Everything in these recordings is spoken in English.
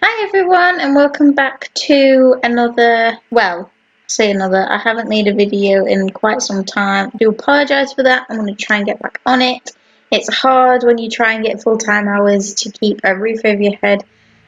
Hi everyone and welcome back to another, I haven't made a video in quite some time. I do apologise for that. I'm going to try and get back on it. It's hard when you try and get full-time hours to keep a roof over your head,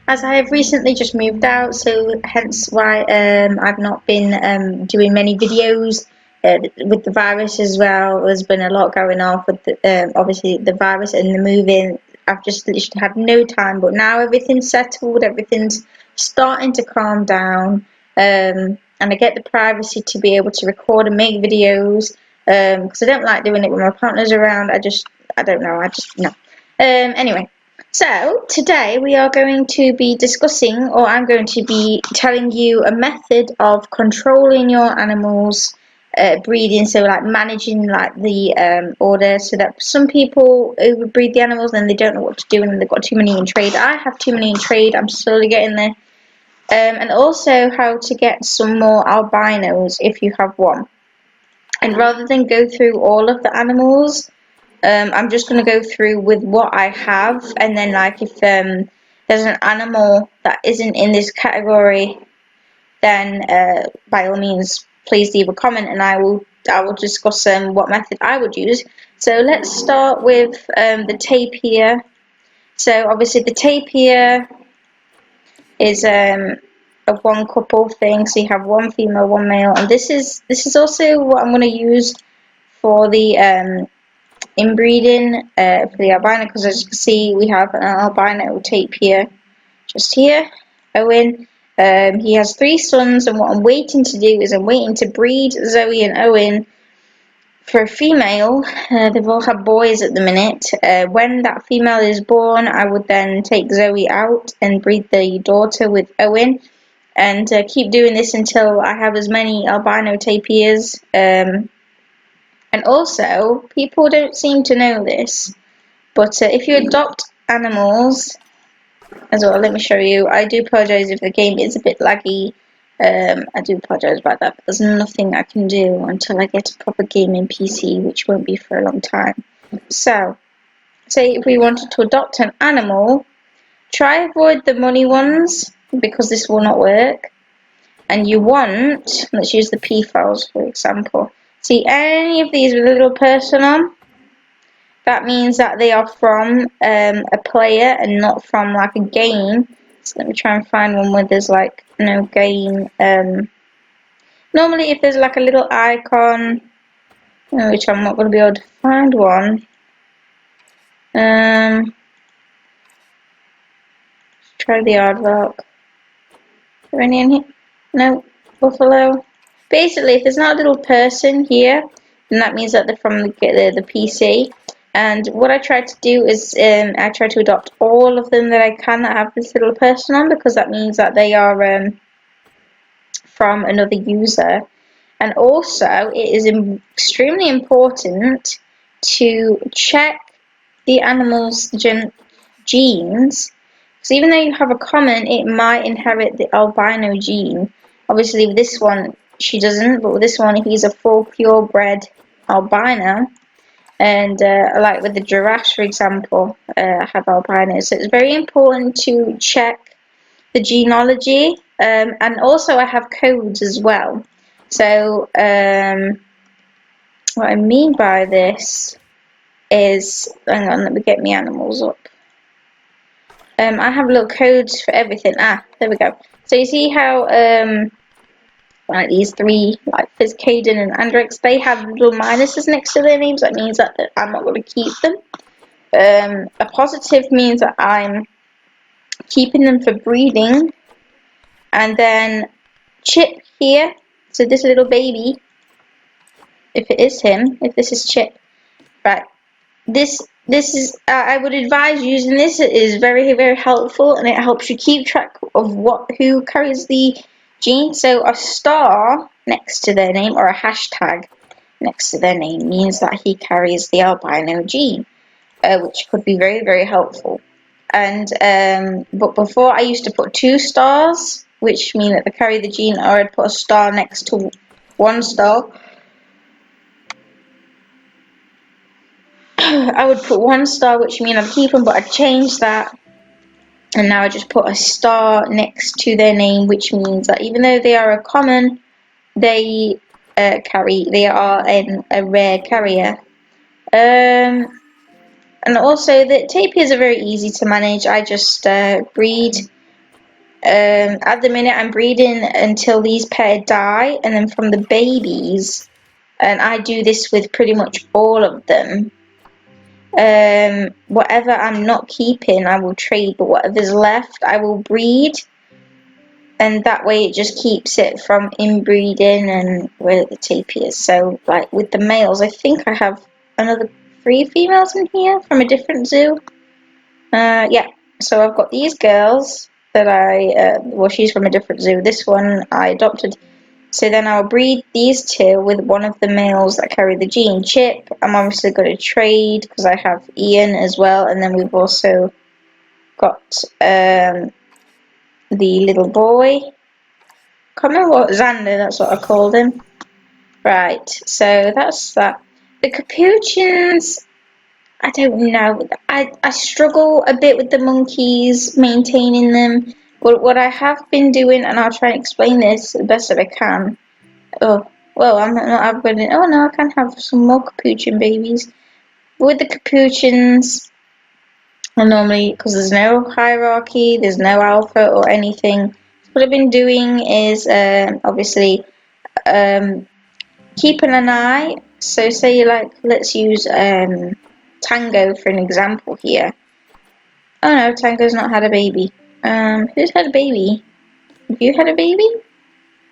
as I have recently just moved out, so hence why I've not been doing many videos. With the virus as well, there's been a lot going on with obviously the virus and the moving. I've just literally had no time, but now everything's settled, everything's starting to calm down, and I get the privacy to be able to record and make videos, because I don't like doing it when my partner's around. I don't know, no. Anyway, so today we are going to be discussing, or I'm going to be telling you a method of controlling your animals' breeding, so like managing like the order, so that some people overbreed the animals and they don't know what to do and they've got too many in trade. I have too many in trade, I'm slowly getting there. And also how to get some more albinos if you have one. And rather than go through all of the animals, I'm just going to go through with what I have, and then like if there's an animal that isn't in this category, then by all means please leave a comment and I will discuss what method I would use. So let's start with the tapir. So obviously the tapir is a one couple thing, so you have one female, one male, and this is also what I'm going to use for the inbreeding for the albino, because as you can see we have an albino tapir just here, Owen. He has 3 sons, and what I'm waiting to do is I'm waiting to breed Zoe and Owen for a female. They've all had boys at the minute. When that female is born, I would then take Zoe out and breed the daughter with Owen, and keep doing this until I have as many albino tapirs. And also, people don't seem to know this, but if you adopt animals as well, let me show you. I do apologise if the game is a bit laggy. I do apologise about that, but there's nothing I can do until I get a proper gaming PC, which won't be for a long time. So, say if we wanted to adopt an animal, try avoid the money ones, because this will not work. And you want, let's use the P files for example. See any of these with a little person on? That means that they are from a player and not from like a game. So let me try and find one where there's like no game. Normally if there's like a little icon, which I'm not going to be able to find one. Let's try the aardvark. Is there any in here? No. Buffalo. Basically, if there's not a little person here, then that means that they're from the PC. And what I try to do is I try to adopt all of them that I can that have this little person on, because that means that they are from another user. And also, it is extremely important to check the animal's genes, because even though you have a common, it might inherit the albino gene. Obviously, with this one, she doesn't, but with this one, he's a full purebred albino. And like with the giraffes, for example, have albinos. So it's very important to check the genealogy. And also I have codes as well. So what I mean by this is, hang on, let me get my animals up. I have little codes for everything. There we go. So you see how like these 3, like Fizz, Caden and Andrex, they have little minuses next to their names. That means that I'm not going to keep them. A positive means that I'm keeping them for breeding. And then Chip here, so this little baby, if it is him, if this is Chip, right, this is, I would advise using this. It is very, very helpful, and it helps you keep track of who carries the gene. So a star next to their name, or a hashtag next to their name, means that he carries the albino gene, which could be very, very helpful. And but before, I used to put 2 stars, which mean that they carry the gene, or I'd put a star next to 1 star. I would put 1 star, which means I'd keep them, but I'd change that And now I just put a star next to their name, which means that even though they are a common, they are a rare carrier. And also the tapirs are very easy to manage. I just breed. At the minute I'm breeding until these pair die, and then from the babies, and I do this with pretty much all of them. Whatever I'm not keeping I will trade, but whatever's left I will breed, and that way it just keeps it from inbreeding and where the tapirs. So like with the males, I think I have another 3 females in here from a different zoo. Yeah, so I've got these girls that well, she's from a different zoo. This one I adopted. So then I'll breed these 2 with one of the males that carry the gene. Chip, I'm obviously going to trade because I have Ian as well. And then we've also got the little boy. Can't remember what, Xander, that's what I called him. Right, so that's that. The capuchins, I don't know. I struggle a bit with the monkeys, maintaining them. But what I have been doing, and I'll try and explain this the best that I can. Oh, well, I'm not upgrading. Oh no, I can have some more capuchin babies. With the capuchins, and normally, because there's no hierarchy, there's no alpha or anything, what I've been doing is obviously keeping an eye. So say like, let's use Tango for an example here. Oh no, Tango's not had a baby. Who's had a baby? Have you had a baby?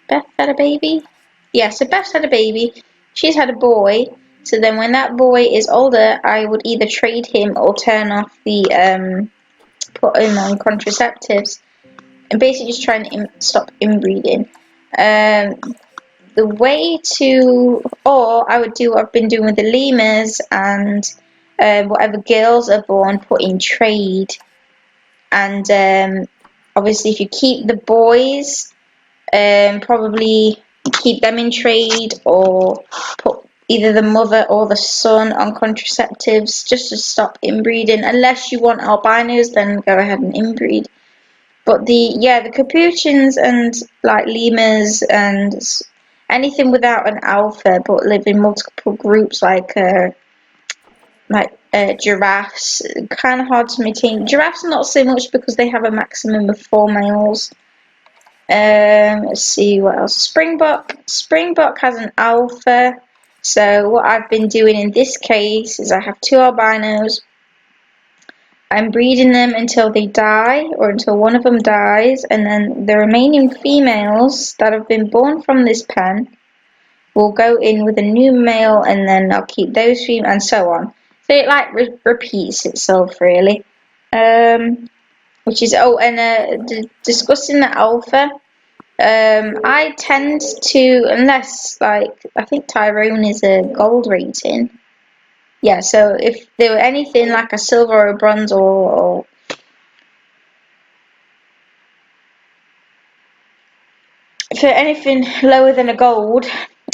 Beth had a baby? Yeah, so Beth's had a baby. She's had a boy. So then when that boy is older, I would either trade him or turn off the, put him on contraceptives. And basically just trying to stop inbreeding. The way to, or I would do what I've been doing with the lemurs, and whatever girls are born, put in trade. And obviously if you keep the boys, probably keep them in trade, or put either the mother or the son on contraceptives just to stop inbreeding. Unless you want albinos, then go ahead and inbreed. But the capuchins and like lemurs and anything without an alpha but live in multiple groups, like giraffes, kind of hard to maintain. Giraffes not so much because they have a maximum of 4 males. Let's see what else. Springbok has an alpha. So what I've been doing in this case is I have 2 albinos. I'm breeding them until they die, or until one of them dies, and then the remaining females that have been born from this pen will go in with a new male, and then I'll keep those females, and so on. So it like repeats itself really. Which is, oh, and discussing the alpha. I tend to, unless like I think Tyrone is a gold rating. Yeah, so if there were anything like a silver or a bronze or for anything lower than a gold,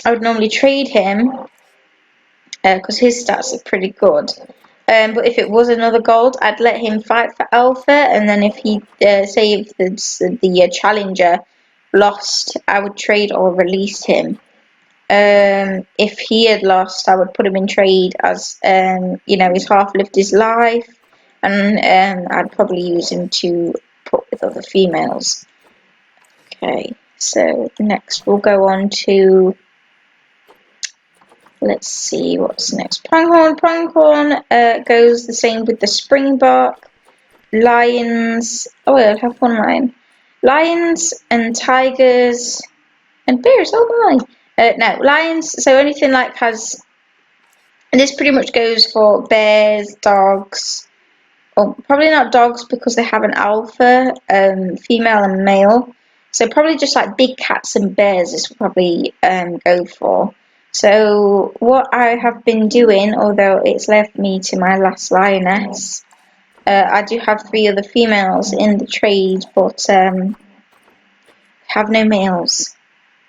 I would normally trade him because his stats are pretty good. But if it was another gold, I'd let him fight for alpha, and then if he say if the challenger lost, I would trade or release him. If he had lost, I would put him in trade as he's half lived his life, and I'd probably use him to put with other females. Okay, so next we'll go on to, let's see what's next. Pronghorn. Pronghorn goes the same with the Springbok, lions. Oh, I have one lion. Lions and tigers and bears. Oh my. No, lions, so anything like has, and this pretty much goes for bears, dogs, or probably not dogs because they have an alpha, female and male, so probably just like big cats and bears is probably go for. So what I have been doing, although it's left me to my last lioness, I do have 3 other females in the trade, but have no males,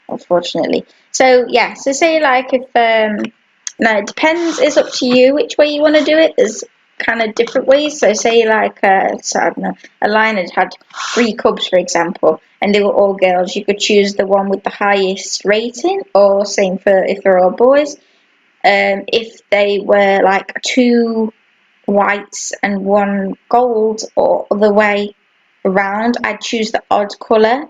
unfortunately. So yeah, so say like if now it depends, it's up to you which way you want to do it. There's kind of different ways. So say like so I don't know, a lion had 3 cubs, for example, and they were all girls. You could choose the one with the highest rating, or same for if they're all boys. If they were like 2 whites and 1 gold, or the way around, I'd choose the odd colour.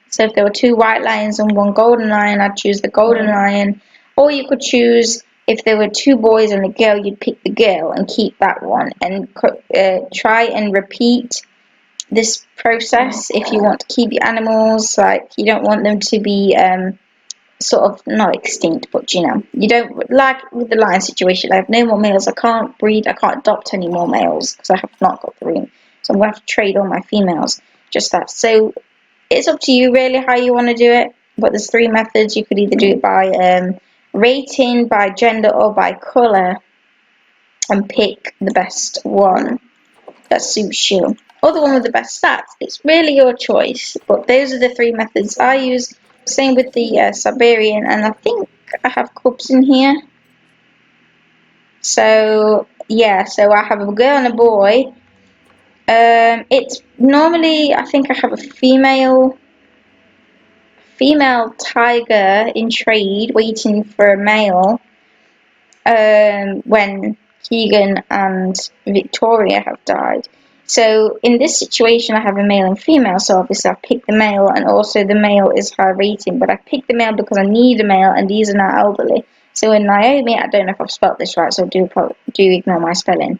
So if there were 2 white lions and 1 golden lion, I'd choose the golden lion. Or you could choose, if there were 2 boys and a girl, you'd pick the girl and keep that one, and try and repeat this process if you want to keep your animals. Like, you don't want them to be sort of not extinct, but you know, you don't, like with the lion situation, I have no more males. I can't breed, I can't adopt any more males because I have not got the room, so I'm going to have to trade all my females, just that. So it's up to you really how you want to do it, but there's 3 methods. You could either do it by rating, by gender, or by colour, and pick the best one that suits you, or the one with the best stats. It's really your choice, but those are the 3 methods I use. Same with the Siberian, and I think I have cubs in here. So yeah, so I have a girl and a boy. It's normally, I think I have a female tiger in trade waiting for a male when Keegan and Victoria have died. So in this situation I have a male and female, so obviously I picked the male, and also the male is high rating, but I picked the male because I need a male, and these are now elderly. So in Naomi, I don't know if I've spelled this right, so do ignore my spelling.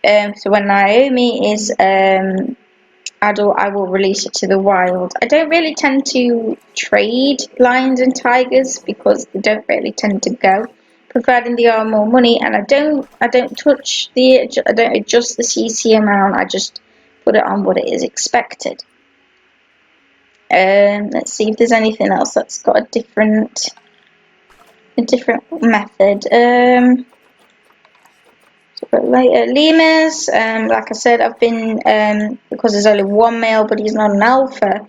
So when Naomi is adult, I will release it to the wild. I don't really tend to trade lions and tigers because they don't really tend to go, providing they are more money. And I don't adjust the CC amount. I just put it on what it is expected. Let's see if there's anything else that's got a different method. But later, lemurs, like I said, I've been, because there's only 1 male, but he's not an alpha,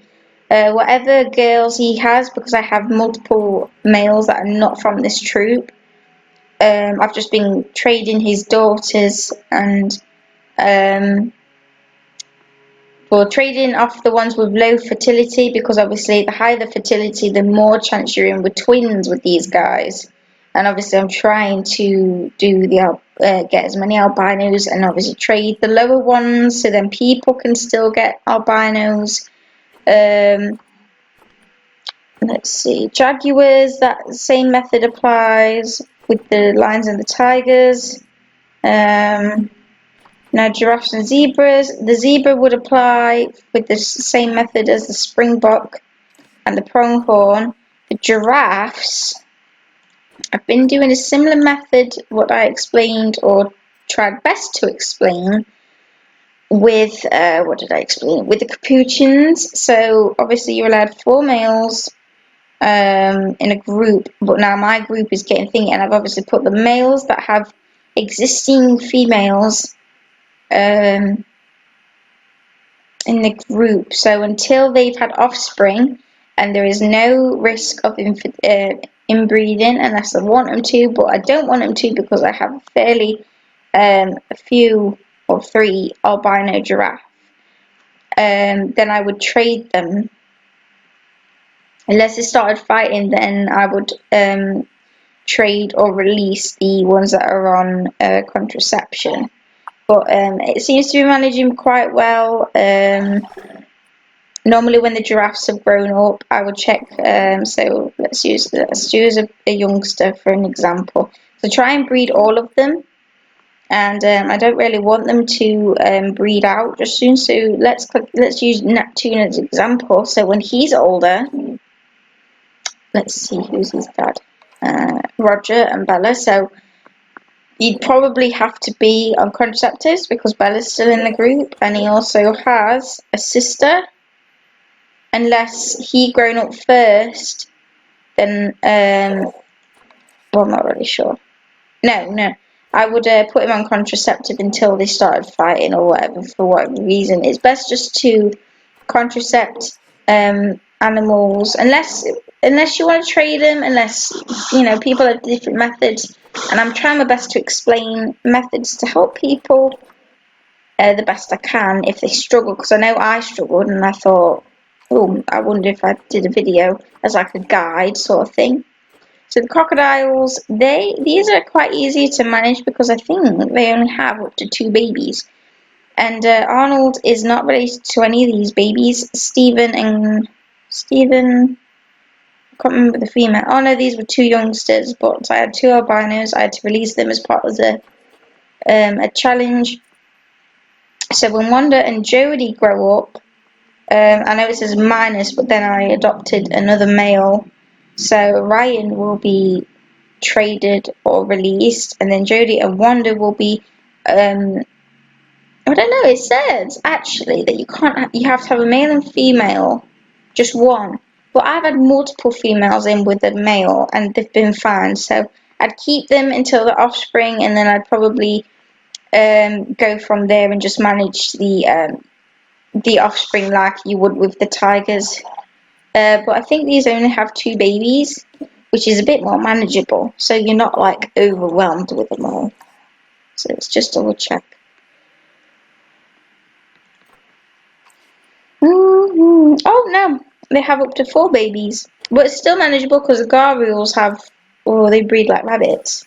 whatever girls he has, because I have multiple males that are not from this troop, I've just been trading his daughters, and for trading off the ones with low fertility, because obviously the higher the fertility, the more chance you're in with twins with these guys. And obviously I'm trying to do the get as many albinos, and obviously trade the lower ones so then people can still get albinos. Let's see, jaguars, that same method applies with the lions and the tigers. Now giraffes and zebras, the zebra would apply with the same method as the springbok and the pronghorn. The giraffes, I've been doing a similar method, what I explained or tried best to explain with, what did I explain? With the capuchins. So obviously you're allowed 4 males in a group, but now my group is getting thingy, and I've obviously put the males that have existing females in the group. So until they've had offspring, and there is no risk of inbreeding unless I want them to, but I don't want them to because I have fairly a few or 3 albino giraffe, then I would trade them. Unless they started fighting, then I would trade or release the ones that are on contraception. But it seems to be managing quite well. Normally when the giraffes have grown up, I would check, so let's use a youngster for an example. So try and breed all of them, and I don't really want them to breed out just soon, so let's use Neptune as an example. So when he's older, let's see who's his dad, Roger and Bella. So you'd probably have to be on contraceptives because Bella's still in the group, and he also has a sister. Unless he grown up first, then well, I'm not really sure. No, I would put him on contraceptive until they started fighting or whatever, for whatever reason. It's best just to contracept animals, unless you want to trade them, unless, you know, people have different methods. and I'm trying my best to explain methods to help people the best I can if they struggle, because I know I struggled, and I thought, oh, I wonder if I did a video as like a guide sort of thing. So the crocodiles, these are quite easy to manage because I think they only have up to 2 babies. And Arnold is not related to any of these babies. Stephen, I can't remember the female. Oh no, these were 2 youngsters, but I had 2 albinos. I had to release them as part of a challenge. So when Wanda and Jodie grow up, I know it says minus, but then I adopted another male. So Ryan will be traded or released, and then Jodie and Wanda will be I don't know, it says actually that you have to have a male and female, just one. But I've had multiple females in with a male and they've been fine, so I'd keep them until the offspring, and then I'd probably go from there and just manage the offspring like you would with the tigers. But I think these only have 2 babies, which is a bit more manageable, so you're not like overwhelmed with them all. So let's just double check. Oh no, they have up to 4 babies, but it's still manageable because the gharials have, or they breed like rabbits.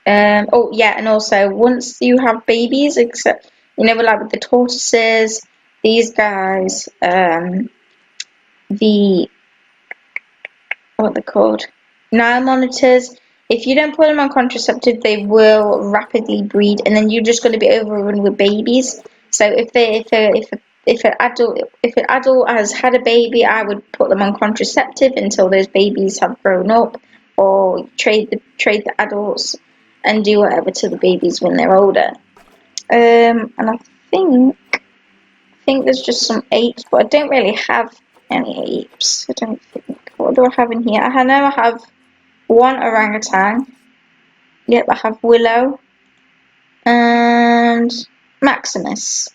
Oh yeah, and also once you have babies, except like with the tortoises, these guys, the what they're called, Nile monitors. If you don't put them on contraceptive, they will rapidly breed, and then you're just going to be overrun with babies. So if an adult has had a baby, I would put them on contraceptive until those babies have grown up, or trade the adults and do whatever to the babies when they're older. And I think there's just some apes, but I don't really have any apes. I don't think. What do I have in here? I know I have 1 orangutan. Yep, I have Willow and Maximus.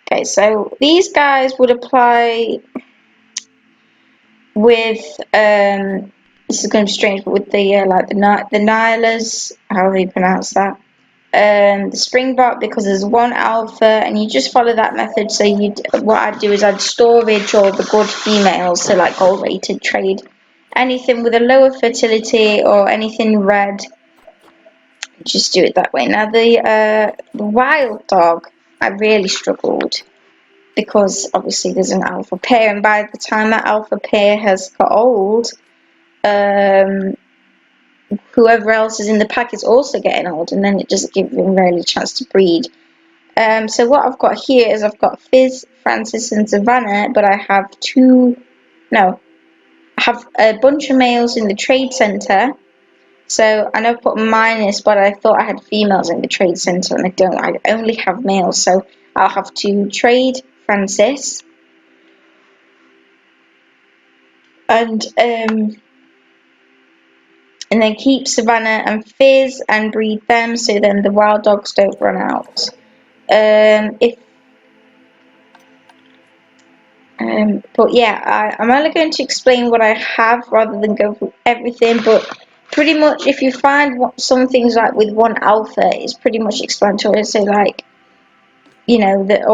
Okay, so these guys would apply with this is going to be strange, but with the like the Nylas, how do you pronounce that? The Springbok, because there's 1 alpha, and you just follow that method. So what I'd do is I'd storage all the good females, so like gold rated trade anything with a lower fertility or anything red. Just do it that way. Now the wild dog, I really struggled because obviously there's an alpha pair, and by the time that alpha pair has got old, whoever else is in the pack is also getting old, and then it doesn't give them really a chance to breed. So what I've got here is I've got Fizz, Francis, and Savannah, but I have I have a bunch of males in the trade centre. So I know I put minus, but I thought I had females in the trade centre, and I don't. I only have males, so I'll have to trade Francis and then keep Savannah and Fizz and breed them, so then the wild dogs don't run out. But yeah, I'm only going to explain what I have rather than go through everything. But pretty much, if you find some things like with 1 alpha, it's pretty much explanatory. So like, that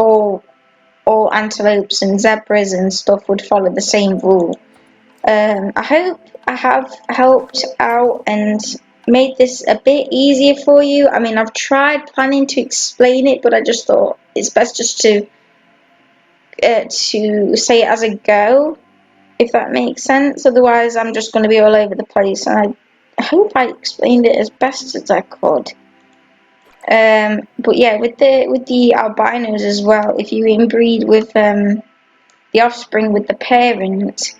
all antelopes and zebras and stuff would follow the same rule. I hope I have helped out and made this a bit easier for you. I mean, I've tried planning to explain it, but I just thought it's best just to say it as I go, if that makes sense. Otherwise, I'm just going to be all over the place, and I hope I explained it as best as I could. But yeah, with the albinos as well, if you inbreed with the offspring with the parent,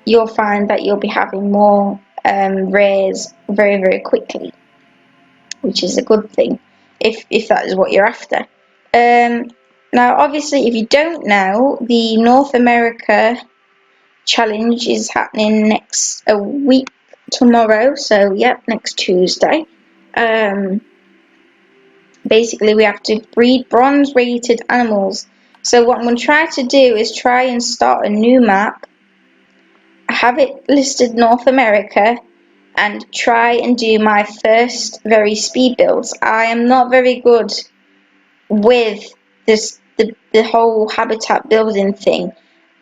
you'll find that you'll be having more rares very, very quickly, which is a good thing if that is what you're after. Now, obviously, if you don't know, the North America challenge is happening a week tomorrow. So, yep, next Tuesday. Basically, we have to breed bronze-rated animals. So what I'm going to try to do is try and start a new map. I have it listed North America, and try and do my first very speed builds. I am not very good with the whole habitat building thing.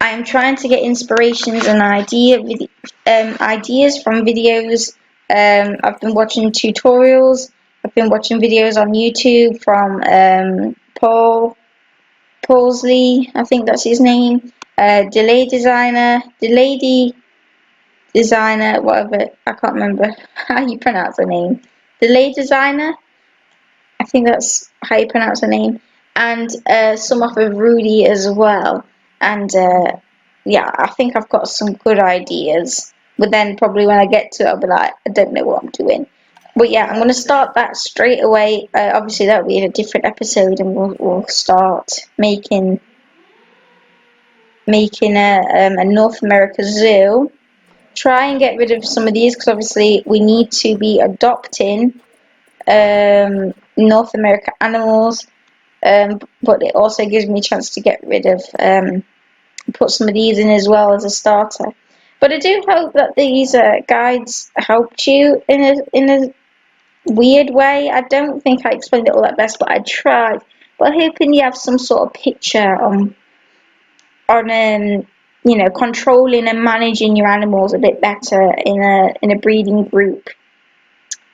I am trying to get inspirations and ideas from videos. I've been watching tutorials. I've been watching videos on YouTube from Paulsley, I think that's his name. Delady designer, whatever. I can't remember how you pronounce the name. Delay designer. I think that's how you pronounce her name, and some off of Rudy as well. And yeah, I think I've got some good ideas. But then probably when I get to it, I'll be like, I don't know what I'm doing. But yeah, I'm going to start that straight away. Obviously, that'll be in a different episode, and we'll start making a North America zoo. Try and get rid of some of these because obviously we need to be adopting North America animals, but it also gives me a chance to get rid of put some of these in as well as a starter. But I do hope that these guides helped you in a weird way. I don't think I explained it all that best, but I tried. But hoping you have some sort of picture on you know, controlling and managing your animals a bit better in a breeding group.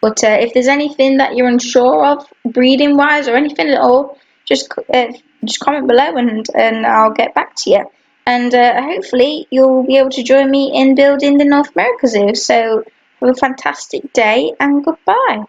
But if there's anything that you're unsure of breeding wise or anything at all, just comment below and I'll get back to you. And hopefully you'll be able to join me in building the North America Zoo. So have a fantastic day and goodbye.